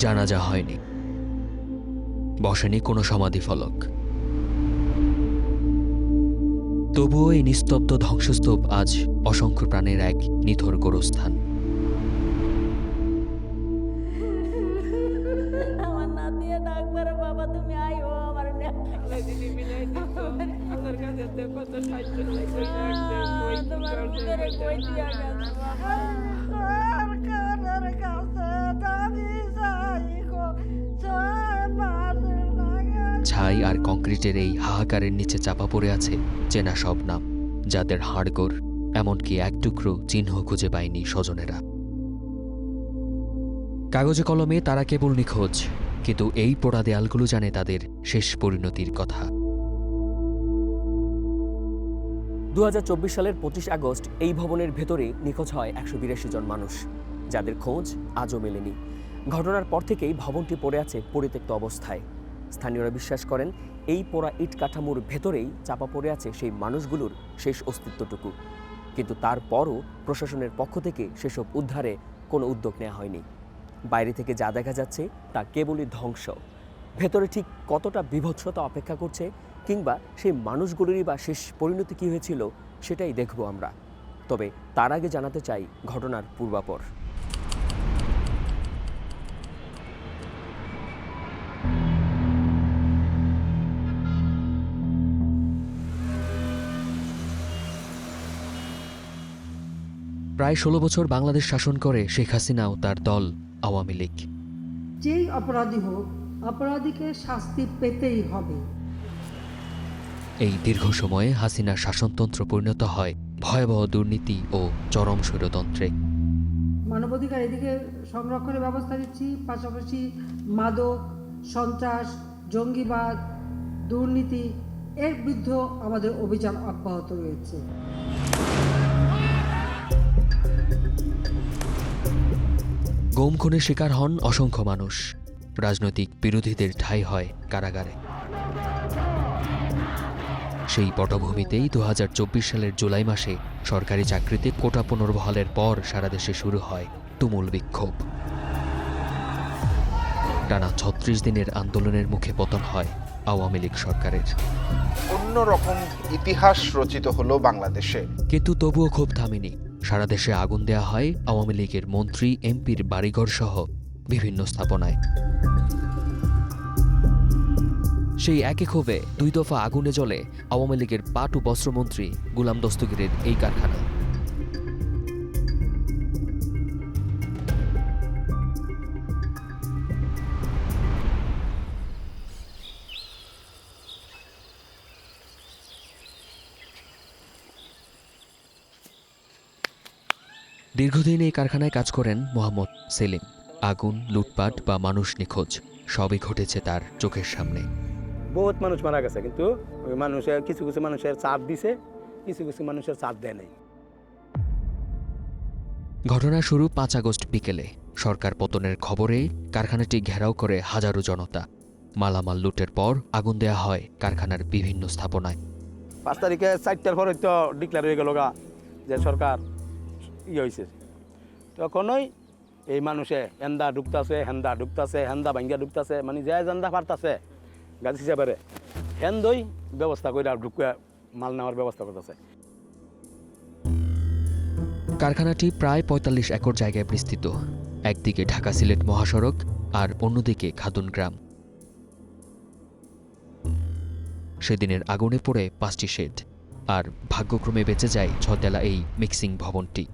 জানাজা হয়নি, বসেনি কোনো সমাধি ফলক। তবুও এই নিস্তব্ধ ধ্বংসস্তূপ আজ অসংখ্য প্রাণের এক নিথর গোরস্থান। ছাই আর কংক্রিটের এই হাহাকারের নিচে চাপা পড়ে আছে চেনা সব নাম, যাদের হাড়গোড় এমনকি এক টুকরো চিহ্ন খুঁজে পায়নি স্বজনেরা। কাগজে কলমে তারা কেবল নিখোঁজ, কিন্তু এই পোড়া দেয়ালগুলো জানে তাদের শেষ পরিণতির কথা। 2024 সালের 25 আগস্ট এই ভবনের ভেতরে নিখোঁজ হয় 182 জন মানুষ, যাদের খোঁজ আজও মেলেনি। ঘটনার পর থেকেই ভবনটি পড়ে আছে পরিত্যক্ত অবস্থায়। স্থানীয়রা বিশ্বাস করেন এই পোড়া ইট কাঠামোর ভেতরেই চাপা পড়ে আছে সেই মানুষগুলোর শেষ অস্তিত্বটুকু। কিন্তু তারপরও প্রশাসনের পক্ষ থেকে সেসব উদ্ধারে কোনো উদ্যোগ নেওয়া হয়নি। বাইরে থেকে যা দেখা যাচ্ছে তা কেবলই ধ্বংস। ভেতরে ঠিক কতটা বিভৎসতা অপেক্ষা করছে, কিংবা সেই মানুষগুলোরই বা শেষ পরিণতি কী হয়েছিল, সেটাই দেখব আমরা। তবে তার আগে জানাতে চাই ঘটনার পূর্বাপর। প্রায় 16 বছর বাংলাদেশ শাসন করে শেখ হাসিনা ও তার দল আওয়ামী লীগ। যেই অপরাধী হোক, অপরাধীকে শাস্তি পেতেই হবে। এই দীর্ঘ সময়ে হাসিনার শাসনতন্ত্র পরিণত হয় ভয়াবহ দুর্নীতি ও চরম স্বৈরতন্ত্রে। মানবাধিকার এদিকে সংরক্ষণের ব্যবস্থা নিচ্ছি, পাশাপাশি মাদক, সন্ত্রাস, জঙ্গিবাদ, দুর্নীতি এর বিরুদ্ধে আমাদের অভিযান অব্যাহত রয়েছে। গুম খুনের শিকার হন অসংখ্য মানুষ, রাজনৈতিক বিরোধীদের ঠাঁই হয় কারাগারে। সেই পটভূমিতেই 2024 সালের জুলাই মাসে সরকারি চাকরিতে কোটা পুনর্বহালের পর সারা দেশে শুরু হয় তুমুল বিক্ষোভ। টানা 36 দিনের আন্দোলনের মুখে পতন হয় আওয়ামী লীগ সরকারের। অন্যরকম ইতিহাস রচিত হলো বাংলাদেশে। কিন্তু তবুও ক্ষোভ থামেনি। সারা দেশে আগুন দেয়া হয় আওয়ামী লীগের মন্ত্রী, এমপির বাড়িঘর সহ বিভিন্ন স্থাপনায়। সেই একই ক্ষোভে 2 দফা আগুনে জ্বলে আওয়ামী লীগের পাট ও বস্ত্রমন্ত্রী গোলাম দস্তগীরের এই কারখানা। দীর্ঘদিন এই কারখানায় কাজ করেন মোহাম্মদ সেলিম। আগুন, লুটপাট বা মানুষ নিখোঁজ সবই ঘটেছে তার চোখের সামনে। বহুত মানুষ মারা গেছে, কিন্তু ওই মানুষের কিছু কিছু মানুষের চাপ দিছে, কিছু কিছু মানুষের চাপ দেয় নাই। ঘটনা শুরু 5 আগস্ট বিকেলে। সরকার পতনের খবরে কারখানাটি ঘেরাও করে হাজারো জনতা। মালামাল লুটের পর আগুন দেয়া হয় কারখানার বিভিন্ন স্থাপনায়। 5 তারিখে 4টার পরে তো ডিক্লেয়ার হয়ে গেল যে সরকার হয়েছে। তখনই এই মানুষে হেন্দা ঢুকতেছে, হেন্দা ঢুকতেছে, হেন্দা ভাঙ্গিয়া ঢুকতেছে, মানে যে জান্দা পারতেছে গাছ হিসাবে হেন্দই ব্যবস্থা করে ঢুকে মাল নেওয়ার ব্যবস্থা করতেছে। কারখানাটি প্রায় 45 একর জায়গায় বিস্তৃত। একদিকে ঢাকা সিলেট মহাসড়ক আর অন্যদিকে খাতুন গ্রাম। সেদিনের আগুনে পড়ে 5টি শেড, আর ভাগ্যক্রমে বেঁচে যায় 6 তলা এই মিক্সিং ভবনটি।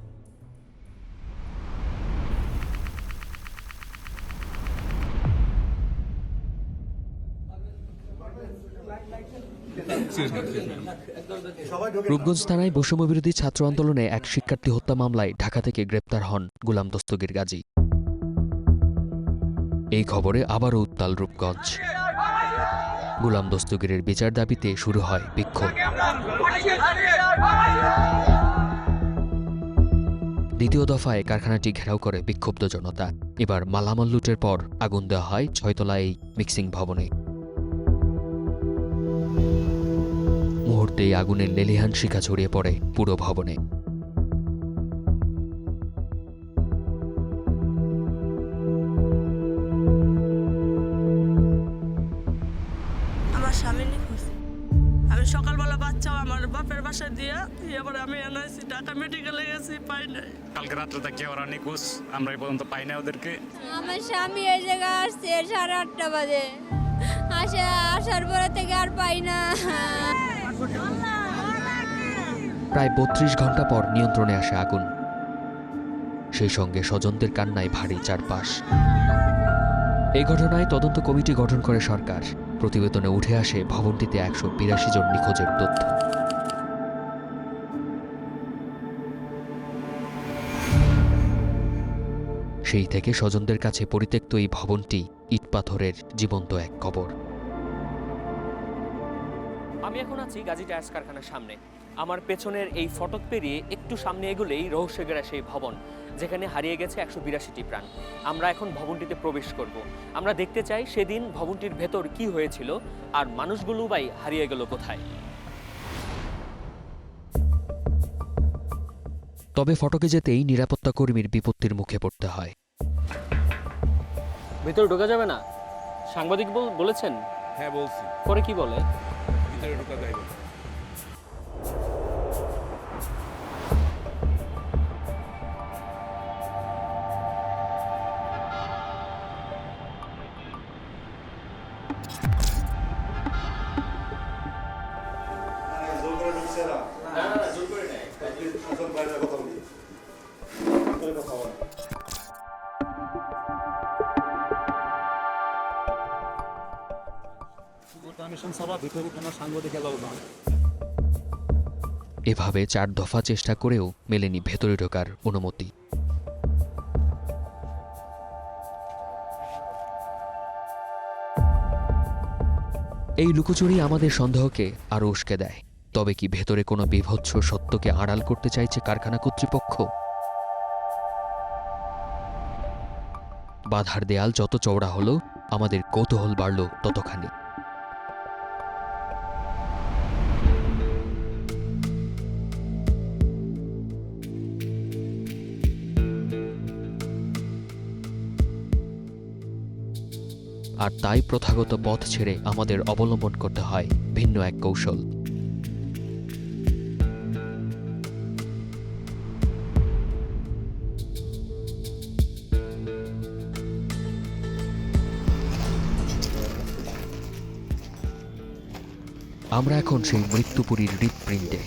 রূপগঞ্জ থানায় বৈষম্যবিরোধী ছাত্র আন্দোলনে এক শিক্ষার্থী হত্যা মামলায় ঢাকা থেকে গ্রেপ্তার হন গোলাম দস্তগীর গাজী। এই খবরে আবারও উত্তাল রূপগঞ্জ। গোলাম দস্তগীরের বিচার দাবিতে শুরু হয় বিক্ষোভ। দ্বিতীয় দফায় কারখানাটি ঘেরাও করে বিক্ষুব্ধ জনতা। এবার মালামাল লুটের পর আগুন দেওয়া হয় 6 তলা এই মিক্সিং ভবনে। মুহূর্তেই আগুনের লেলিহান শিখা ছড়িয়ে পড়ে পুরো ভবনে। সকালবেলা বাচ্চাও আমার বাপের বাসায় দিয়া এবারে আমি এনআইসি ঢাকা মেডিকেলে গেছি, পাই নাই। কালকে রাত্রে থেকে ওরা নিখোঁজ, আমরা এই পর্যন্ত পাই না ওদেরকে। আমার স্বামী এই জায়গায় আসছে 8:30 বাজে, আসার পরে থেকে আর পাই না। প্রায় 32 ঘন্টা পর নিয়ন্ত্রণে আসে আগুন, সেই সঙ্গে স্বজনদের কান্নায় ভারী চারপাশ। এই ঘটনায় তদন্ত কমিটি গঠন করে সরকার। প্রতিবেদনে উঠে আসে ভবনটিতে 182 জন নিখোঁজের তথ্য। সেই থেকে স্বজনদের কাছে পরিত্যক্ত এই ভবনটি ইটপাথরের জীবন্ত এক কবর। আমি এখন আছি গাজী টায়ার্স কারখানার সামনে। আমার পেছনের এই ফটক পেরিয়ে একটু সামনে এগুলেই রহস্যঘেরা সেই ভবন, যেখানে হারিয়ে গেছে 182টি প্রাণ। আমরা এখন ভবনটিতে প্রবেশ করব। আমরা দেখতে চাই সেদিন ভবনটির ভেতর কি হয়েছিল, আর মানুষগুলো বাই হারিয়ে গেল কোথায়। তবে ফটকে যেতেই নিরাপত্তা কর্মীর বিপত্তির মুখে পড়তে হয়। ভেতরে ঢোকা যাবে না, সাংবাদিক বলেছেন? হ্যাঁ বলছি, পরে কি বলে? ভিতরে ঢোকা যাইবে। এভাবে 4 দফা চেষ্টা করেও মেলেনি ভেতরে ঢোকার অনুমতি। এই লুকোচুরি আমাদের সন্দেহকে আরও উস্কে দেয়। তবে কি ভেতরে কোনো বীভৎস সত্যকে আড়াল করতে চাইছে কারখানা কর্তৃপক্ষ? বাধার দেয়াল যত চওড়া হলো, আমাদের কৌতূহল বাড়ল ততখানি। আর তাই প্রথাগত পথ ছেড়ে আমাদের অবলম্বন করতে হয় ভিন্ন এক কৌশল। আমরা এখন সেই মৃত্যুপুরীর হৃৎপিণ্ডে।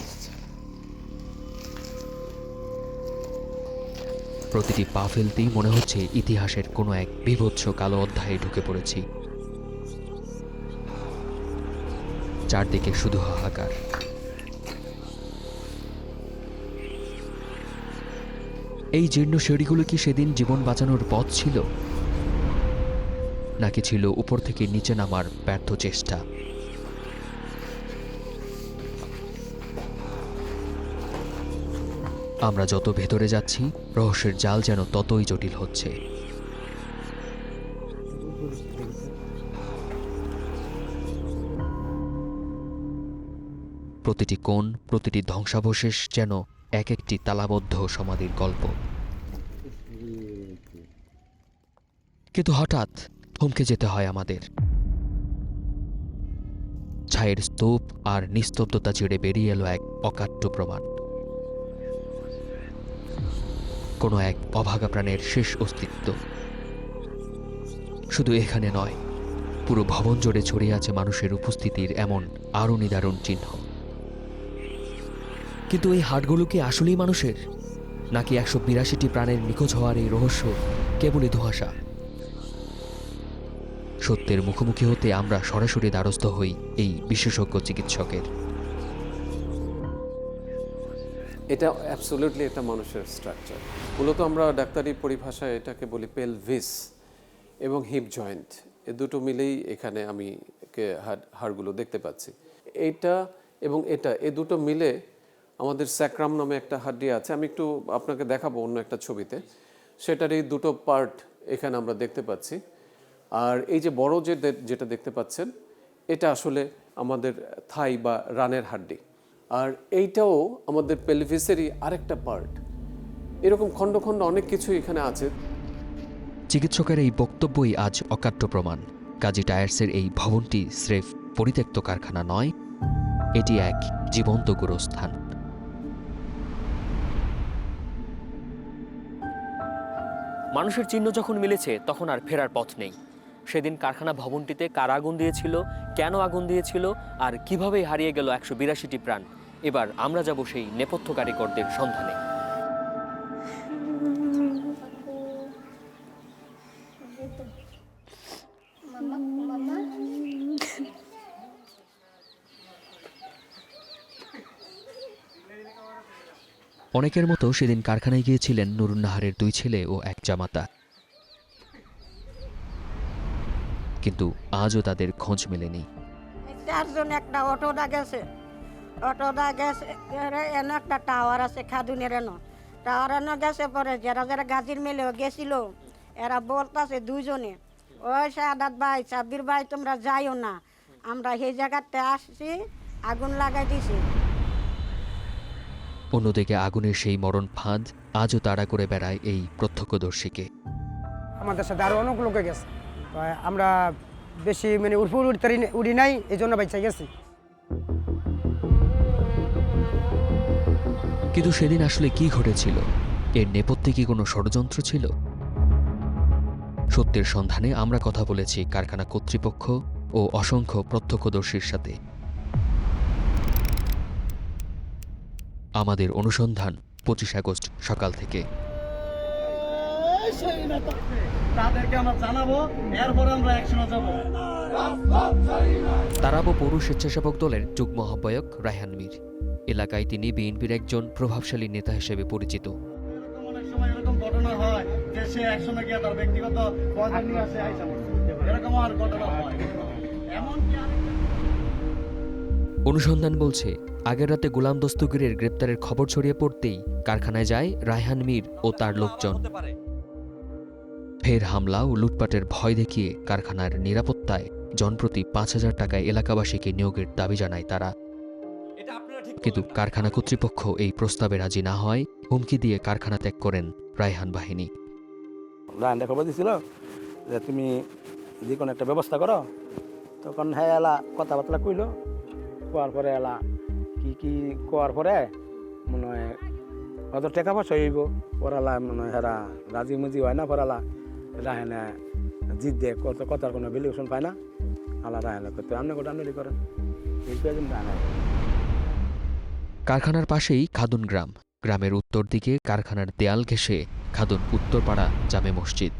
প্রতিটি পা ফেলতেই মনে হচ্ছে ইতিহাসের কোনো এক বীভৎস কালো অধ্যায়ে ঢুকে পড়েছি। চারদিকে শুধু হাহাকার। এই জীর্ণ সিঁড়িগুলো কি সেদিন জীবন বাঁচানোর পথ ছিল, নাকি ছিল উপর থেকে নিচে নামার ব্যর্থ চেষ্টা? আমরা যত ভেতরে যাচ্ছি, রহস্যের জাল যেন ততই জটিল হচ্ছে। প্রতিটি কোণ, প্রতিটি ধ্বংসাবশেষ যেন এক একটি তালাবদ্ধ সমাধির গল্প। কিন্তু হঠাৎ থমকে যেতে হয় আমাদের। ছায়ের স্তূপ আর নিস্তব্ধতা চিড়ে বেরিয়ে এলো এক অকাট্য প্রমাণ। কোনো এক অভাগা প্রাণের শেষ অস্তিত্ব। শুধু এখানে নয়, পুরো ভবন জুড়ে ছড়িয়ে আছে মানুষের উপস্থিতির এমন আরও নিদারুণ চিহ্ন। কিন্তু এই হাড়গুলো কি আসলেই মানুষের, নাকি 182টি প্রাণের নিখোঁজ হওয়ার এই রহস্য কেবলই ধোঁয়াশা? সত্যের মুখোমুখি হতে আমরা সরাসরি দ্বারস্থ হই এই বিশেষজ্ঞ চিকিৎসকের। এটা অ্যাবসলিউটলি একটা মানুষের স্ট্রাকচার। মূলত আমরা ডাক্তারি পরিভাষায় এটাকে বলি পেলভিস এবং হিপ জয়েন্ট, এ দুটো মিলেই এখানে আমি হাড়গুলো দেখতে পাচ্ছি। এইটা এবং এটা, এ দুটো মিলে আমাদের স্যাক্রাম নামে একটা হাড্ডি আছে, আমি একটু আপনাকে দেখাবো অন্য একটা ছবিতে। সেটারই দুটো পার্ট এখানে আমরা দেখতে পাচ্ছি। আর এই যে বড় যেটা দেখতে পাচ্ছেন, এটা আসলে আমাদের থাই বা রানের হাড্ডি। আর এইটাও আমাদের পেলভিসেরই আরেকটা পার্ট। এরকম খণ্ড খণ্ড অনেক কিছু এখানে আছে। চিকিৎসকের এই বক্তব্যই আজ অকাট্য প্রমাণ। গাজী টায়ার্সের এই ভবনটি স্রেফ পরিত্যক্ত কারখানা নয়, এটি এক জীবন্ত গোরস্থান। মানুষের চিহ্ন যখন মিলেছে তখন আর ফেরার পথ নেই। সেদিন কারখানা ভবনটিতে কারা আগুন দিয়েছিল, কেন আগুন দিয়েছিল, আর কিভাবে হারিয়ে গেল 182টি প্রাণ। এবার আমরা যাব সেই নেপথ্য কারিগরদের সন্ধানে। অনেকের মতো সেদিন কারখানায় গিয়েছিলেন নুরুন্নাহারের 2 ছেলে ও এক জামাতা, কিন্তু আজও তাদের খোঁজ মেলেনি। 4 জন একটা অটোটা গেছে এনে একটা টাওয়ার আছে খাদুনের এনো টাওয়ার এনে গেছে। পরে যারা যারা গাজীর মেলেও গেছিল এরা বলতেছে 2 জনে, ওই সাদাত ভাই, সাব্বির ভাই, তোমরা যাইও না, আমরা সেই জায়গাতে আসছি, আগুন লাগাই দিছি। অন্যদিকে আগুনের সেই মরণ ফাঁদ আজও তাড়া করে বেড়ায় এই প্রত্যক্ষদর্শীকে। আমাদের সাথে আরো অনেক লোকে গেছে, আমরা বেশি মানে উড়ি নাই, এই জন্য বাইচা গেছি। কিন্তু সেদিন আসলে কি ঘটেছিল? এর নেপথ্যে কি কোনো ষড়যন্ত্র ছিল? সত্যের সন্ধানে আমরা কথা বলেছি কারখানা কর্তৃপক্ষ ও অসংখ্য প্রত্যক্ষদর্শীর সাথে। আমাদের অনুসন্ধান 25 আগস্ট সকাল থেকে। তারাবো পৌর স্বেচ্ছাসেবক দলের যুগ্ম আহ্বায়ক রায়হান মীর। এলাকায় তিনি বিএনপির একজন প্রভাবশালী নেতা হিসেবে পরিচিত। অনুসন্ধান বলছে, আগের রাতে গোলাম দস্তগীরের গ্রেপ্তারের খবর ছড়িয়ে পড়তেই কারখানায় যায় রায়হান মীর ও তার লোকজন। ফের হামলা ও লুটপাটের ভয় দেখিয়ে কারখানার নিরাপত্তায় জনপ্রতি 5,000 টাকায় এলাকাবাসীকে নিয়োগের দাবি জানায় তারা। কিন্তু কারখানা কর্তৃপক্ষ এই প্রস্তাবে রাজি না হয় হুমকি দিয়ে কারখানা ত্যাগ করেন রায়হান বাহিনী। রায়হান খবর দিছিল যে তুমি যে কোনো একটা ব্যবস্থা করো, তখন হ্যাঁ এলা কথাবার্তা কইল, কোয়ার পরে এলা কি কি কোয়ার পরে মনে হয় কত টাকা পয়সা হইব, পড়ালা মনে হয় হেরা রাজি মুজি হয় না, পড়ালা রায়হানে জিত দিয়ে কত কথার কোনো ভ্যালুয়েশন পায় না, আলা রায়হানে করতে আপনি গোটা আপনি করেন এই রায়হান। কারখানার পাশেই খাদুন গ্রাম। গ্রামের উত্তর দিকে কারখানার দেয়াল ঘেঁষে খাদুন উত্তরপাড়া জামে মসজিদ।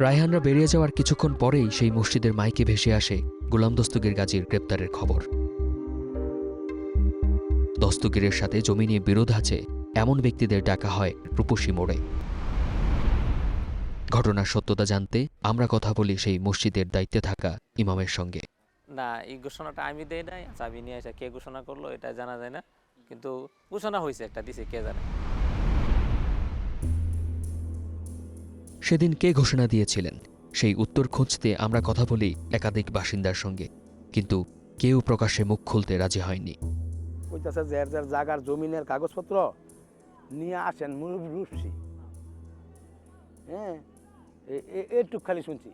রায়হানরা বেরিয়ে যাওয়ার কিছুক্ষণ পরেই সেই মসজিদের মাইকে ভেসে আসে গোলাম দস্তগীর গাজীর গ্রেপ্তারের খবর। দস্তগীরের সাথে জমি নিয়ে বিরোধ আছে এমন ব্যক্তিদের ডাকা হয় রূপসী মোড়ে। ঘটনার সত্যতা জানতে আমরা কথা বলি সেই মসজিদের দায়িত্বে থাকা ইমামের সঙ্গে। না, এই ঘোষণাটা আমি দেই নাই, চাবি নিয়ে এসে কে ঘোষণা করলো এটা জানা যায় না, কিন্তু ঘোষণা হয়েছে, একটা দিছে, কে জানে। সেদিন কে ঘোষণা দিয়েছিলেন সেই উত্তর খুঁজতে আমরা কথা বলি একাধিক বাসিন্দার সঙ্গে, কিন্তু কেউ প্রকাশ্যে মুখ খুলতে রাজি হয়নি। কইতাছে যার যার জায়গার জমিনের কাগজপত্র নিয়ে আসেন রূপসী, হ্যাঁ এইটুক খালি শুনছি।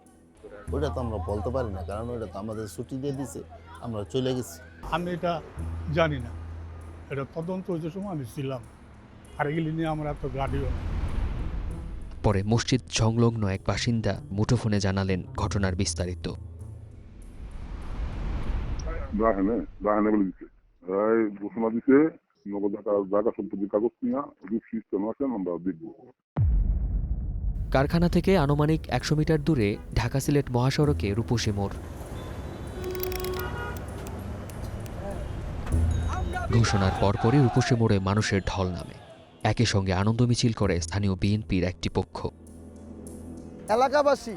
ওইটা তো আমরা বলতে পারি না, কারণ ওইটা তো আমাদের ছুটি দিয়ে দিছে, আমরা চলে গেছি। আমি এটা জানি না, এটা তদন্ত হয়েছে সময় আমি ছিলাম, আর এগুলি নিয়ে আমরা এত গাড়িও। পরে মসজিদ সংলগ্ন এক বাসিন্দা মুঠোফোনে জানালেন ঘটনার বিস্তারিত। ঘোষণা দিছে জায়গা সম্পত্তির কাগজ নিয়ে রূপসী আসেন, আমরা দেখব। কারখানা থেকে আনুমানিক 100 মিটার দূরে ঢাকা সিলেট মহাসড়কে রূপসী মোড়। ঘোষণার পরপরই রূপসী মোড়ে মানুষের ঢল নামে। একই সঙ্গে আনন্দ মিছিল করে স্থানীয় বিএনপির একটি পক্ষ। এলাকাবাসী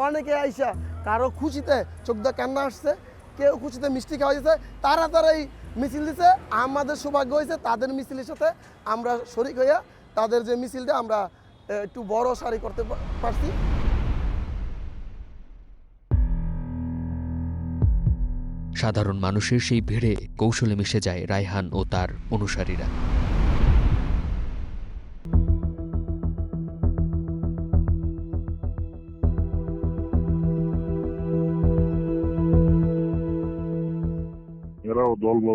অনেকে আইসা কারো খুশিতে চোখ দিয়ে কান্না আসছে, কেউ খুশিতে মিষ্টি খাওয়া দিচ্ছে, তারাই মিছিল দিচ্ছে। আমাদের সৌভাগ্য হয়েছে তাদের মিছিলের সাথে আমরা শরিক হইয়া তাদের যে মিছিলটা আমরা একটু বড় সারি করতে পারছি। সাধারণ মানুষের সেই ভিড়ে কৌশলে মিশে যায় রায়হান ও তার অনুসারীরা।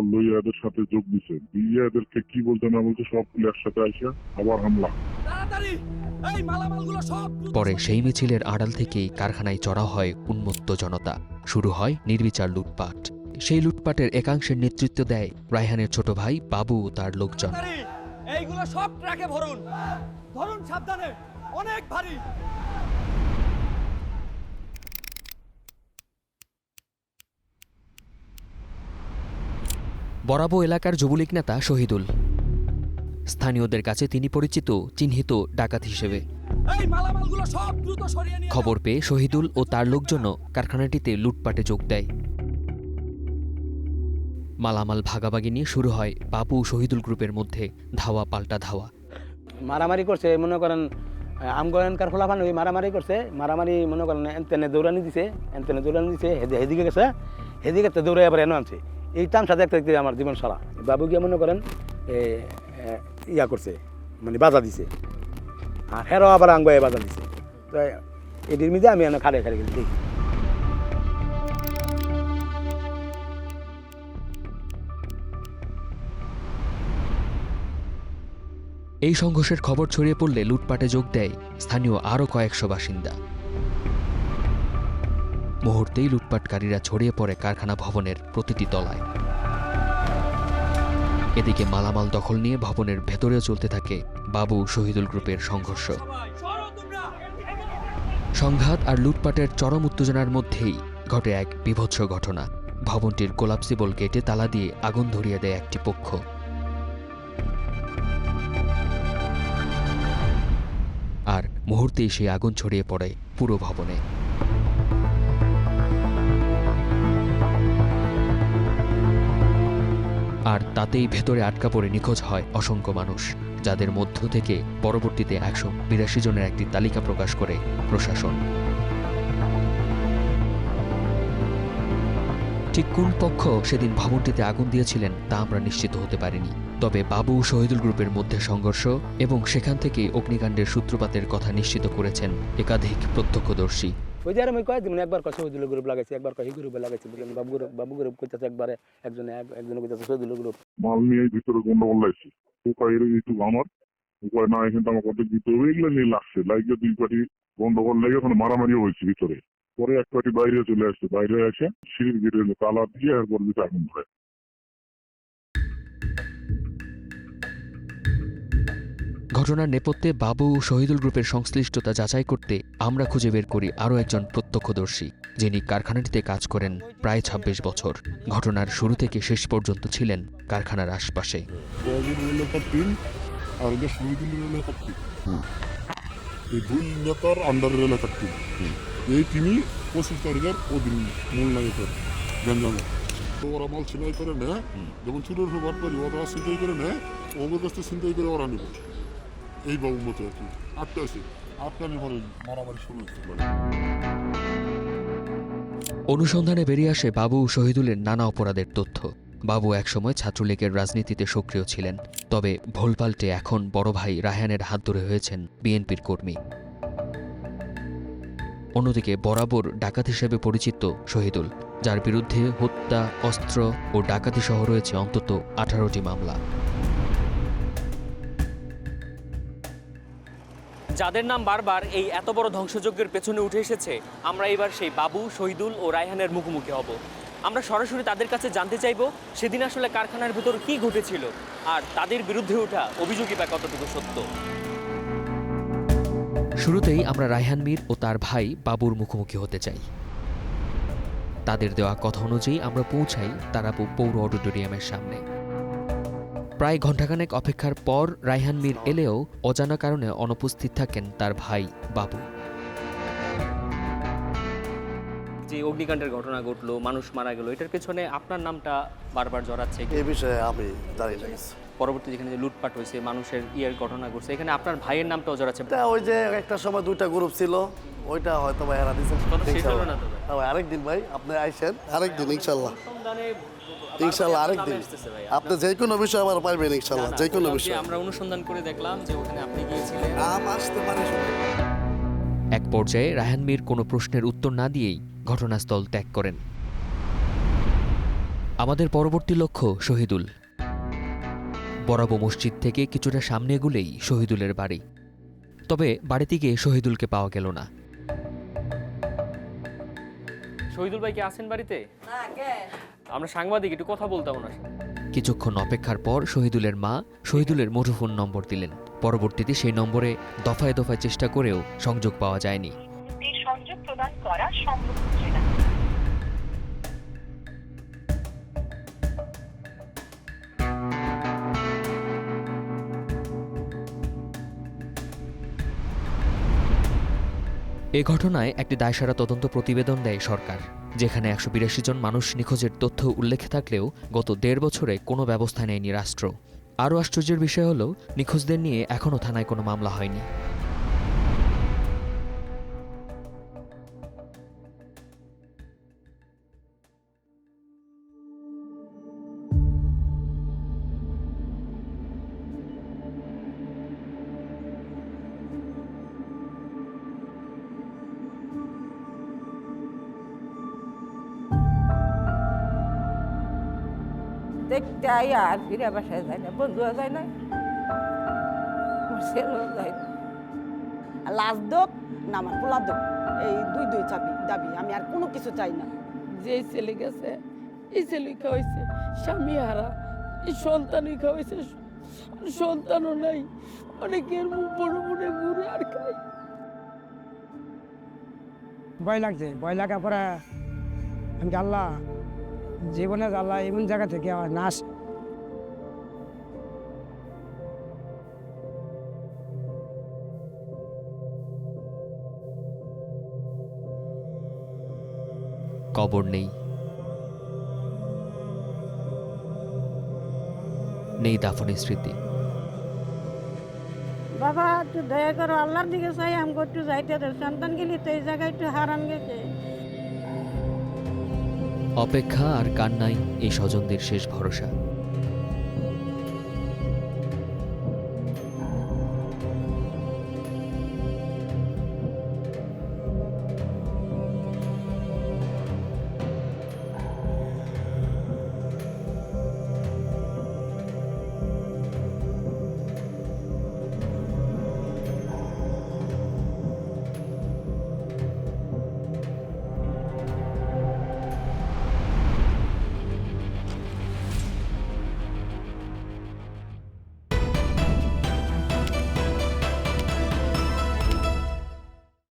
দল লইয়া এদের সাথে যোগ দিছে, দিয়ে এদেরকে কি বলতে না বলতে সবগুলো একসাথে আইসা আবার হামলা। পরে সেই মিছিলের আড়াল থেকেই কারখানায় চড়া হয় উন্মত্ত জনতা। শুরু হয় নির্বিচার লুটপাট। সেই লুটপাটের একাংশের নেতৃত্ব দেয় রায়হানের ছোট ভাই বাবু ও তার লোকজন। এইগুলো সব ট্রাকে ভরুন, ধরুন সাবধানে, অনেক ভারী। বরাবো এলাকার যুবলীগ নেতা শহীদুল। স্থানীয়দের কাছে তিনি পরিচিত চিহ্নিত ডাকাত হিসেবে। খবর পেয়ে শহীদুল ও তার লোকজনও কারখানাটিতে লুটপাটে যোগ দেয়। মালামাল ভাগাভাগি নিয়ে শুরু হয় বাবু শহীদুল গ্রুপের মধ্যে ধাওয়া পাল্টা ধাওয়া। মারামারি করছে, মনে করেন আমগনকার ফলাফান ওই মারামারি করছে, মারামারি মনে করেন এনতেনে দৌড়ানি দিছে, হেদিকে গেছে, হেদিকে দৌড়ে আবার এনে আনছে। এই তামসা দেখতে দেখতে আমার জীবন সারা। বাবু গিয়ে মনে করেন ইয়া করছে, মানে বাধা দিছে, আর হেরো আবার আঙ্গায় বাধা দিছে। তো এটির মধ্যে আমি খাড়ে খাড়ে গেছি দেখি। এই সংঘর্ষের খবর ছড়িয়ে পড়লে লুটপাটে যোগ দেয় স্থানীয় আরও কয়েকশো বাসিন্দা। মুহূর্তেই লুটপাটকারীরা ছড়িয়ে পড়ে কারখানা ভবনের প্রতিটি তলায়। এদিকে মালামাল দখল নিয়ে ভবনের ভেতরেও চলতে থাকে বাবু শহীদুল গ্রুপের সংঘর্ষ। সংঘাত আর লুটপাটের চরম উত্তেজনার মধ্যেই ঘটে এক বীভৎস ঘটনা। ভবনটির কোলাপসিবল গেটে তালা দিয়ে আগুন ধরিয়ে দেয় একটি পক্ষ। আর মুহূর্তেই সেই আগুন ছড়িয়ে পড়ে পুরো ভবনে। আর তাতেই ভেতরে আটকা পড়ে নিখোঁজ হয় অসংখ্য মানুষ, যাদের মধ্য থেকে পরবর্তীতে 182 জনের একটি তালিকা প্রকাশ করে প্রশাসন। ঠিক কোন পক্ষ সেদিন ভবনটিতে আগুন দিয়েছিলেন তা আমরা নিশ্চিত হতে পারিনি। তবে বাবু শহীদুল গ্রুপের মধ্যে সংঘর্ষ এবং সেখান থেকে অগ্নিকাণ্ডের সূত্রপাতের কথা নিশ্চিত করেছেন একাধিক প্রত্যক্ষদর্শী। ওই যে আমি কয়েক দিন একবার শহীদুল গ্রুপ লাগাইছি, একবার কহি গ্রুপে লাগাইছি, বাবু গ্রুপ করতেছে একবারে, একজনে করতেছে শহীদুল গ্রুপ। মাল নিয়ে ভিতরে গন্ডগোল লাগছে, উপায় একটু আমার উপায় না, এখানে আমার কত দিতে হবে, এগুলো নিয়ে লাগছে, লাগিয়ে দুই পার্টি গন্ডগোল লেগে ওখানে মারামারিও হয়েছে ভিতরে। পরে এক পার্টি বাইরে চলে আসছে, বাইরে এসে সিঁড়ির গেটের তালা দিয়ে এরপর ভিতরে আগুন ধরে। ঘটনার নেপথ্যে বাবু শহীদুল গ্রুপের সংশ্লিষ্টতা যাচাই করতে আমরা খুঁজে বের করি আরও একজন প্রত্যক্ষদর্শী, যিনি কারখানাটিতে কাজ করেন প্রায় 26 বছর। ঘটনার শুরু থেকে শেষ পর্যন্ত ছিলেন কারখানার আশপাশে। এই তিনি 25 তারিখের অধীন মূল নায়কের গঞ্জামে তো ওরা মাল ছিনতাই করে নেয়, যেমন চুরের হবার পরে ওরা ছিনতাই করে নেয়, ওদের কাছ থেকে ছিনতাই করে ওরা নেবে। এই বাবুর মতো আর কি আটটা নেবার মারামারি শুরু হচ্ছে। অনুসন্ধানে বেরিয়ে আসে বাবু শহীদুলের নানা অপরাধের তথ্য। বাবু একসময় ছাত্রলীগের রাজনীতিতে সক্রিয় ছিলেন, তবে ভোলপাল্টে এখন বড় ভাই রায়হানের হাত ধরে হয়েছেন বিএনপির কর্মী। অন্যদিকে বরাবর ডাকাত হিসেবে পরিচিত শহীদুল, যার বিরুদ্ধে হত্যা, অস্ত্র ও ডাকাতি সহ রয়েছে অন্তত 18টি মামলা। যাদের নাম বারবার এই এত বড় ধ্বংসযজ্ঞের পেছনে উঠে এসেছে, আমরা এবার সেই বাবু, শহীদুল ও রায়হানের মুখোমুখি হব। আমরা সরাসরি তাদের কাছে জানতে চাইব সেদিন আসলে কারখানার ভেতর কি ঘটেছিল, আর তাদের বিরুদ্ধে ওঠা অভিযোগই বা কতটুকু সত্য। শুরুতেই আমরা রায়হান মীর ও তার ভাই বাবুর মুখোমুখি হতে চাই। তাদের দেওয়া কথা অনুযায়ী আমরা পৌঁছাই তারাপুর পৌর অডিটোরিয়ামের সামনে। প্রায় ঘণ্টাখানেক অপেক্ষার পর রায়হান মীর এলেও অজানা কারণে অনুপস্থিত থাকেন তার ভাই বাবু। যে অগ্নিকাণ্ডের ঘটনা ঘটলো, মানুষ মারা গেল, এটার পেছনে আপনার নামটা বারবার জড়াচ্ছে। এই বিষয়ে আমি দাঁড়িয়ে লাগছি। পরবর্তী যেখানে লুটপাট হয়েছে, মানুষের ঘটনা ঘটছে, এখানে আপনার ভাইয়ের নামটাও জড়াচ্ছে। ওই যে একটা সময় দুইটা গ্রুপ ছিল, ওইটা হয়তো ভাই হারা দিয়েছেন। আরেকদিন ভাই আপনি আইসেন, আরেকদিন ইনশাল্লাহ আরেকদিন আপনি যে কোনো বিষয় আমার পাইবেন ইনশাল্লাহ, যে কোনো বিষয়। আমরা অনুসন্ধান করে দেখলাম যে ওখানে আপনি গিয়েছিলেন। আসতে পারে। এক পর্যায়ে রায়হান মীর কোনো প্রশ্নের উত্তর না দিয়েই ঘটনাস্থল ত্যাগ করেন। আমাদের পরবর্তী লক্ষ্য শহীদুল। বরাবর মসজিদ থেকে কিছুটা সামনে এগুলেই শহীদুলের বাড়ি। তবে বাড়িতে গিয়ে শহীদুলকে পাওয়া গেল না। শহীদুল ভাই কি আছেন বাড়িতে? আমরা সাংবাদিক, একটু কথা বলতাম ওনার সাথে। কিছুক্ষণ অপেক্ষার পর শহীদুলের মা শহীদুলের মুঠোফোন নম্বর দিলেন। পরবর্তীতে সেই নম্বরে দফায় দফায় চেষ্টা করেও সংযোগ পাওয়া যায়নি। সংযোগ প্রদান করা সম্ভব হচ্ছে না। এ ঘটনায় একটি দায়সারা তদন্ত প্রতিবেদন দেয় সরকার, যেখানে 182 জন মানুষ নিখোঁজের তথ্য উল্লেখ থাকলেও গত 1.5 বছরে কোনো ব্যবস্থা নেয়নি রাষ্ট্র। আরও আশ্চর্যের বিষয় হল, নিখোঁজদের নিয়ে এখনও থানায় কোনো মামলা হয়নি। দেখতে আই আর ফিরে বাসায় যায় না, বন্ধুরা যায় না, ছেলেও যায় না। লাশ দোক না আমার পোলা দোক, এই দুই চাবি দাবি। আমি আর কোনো কিছু চাই না। যে ছেলে গেছে, এই ছেলে খাওয়াইছে স্বামী হারা, এই সন্তানই খাওয়াইছে, সন্তানও নাই। অনেকের মুখ বড় মনে ঘুরে আর খাই। ভয় লাগছে, ভয় লাগা পরে আমি আল্লাহ জীবনে আল্লাহ এমন জায়গা থেকে আমার নাশ। কবর নেই, নেই দাফনের স্মৃতি। বাবা একটু দয়া করো, আল্লাহর দিকে চাই, আমি একটু যাইতে দেব। সন্তান গেলি তো এই জায়গায় একটু হারান গেছে। অপেক্ষা আর কান্নাই এই স্বজনদের শেষ ভরসা।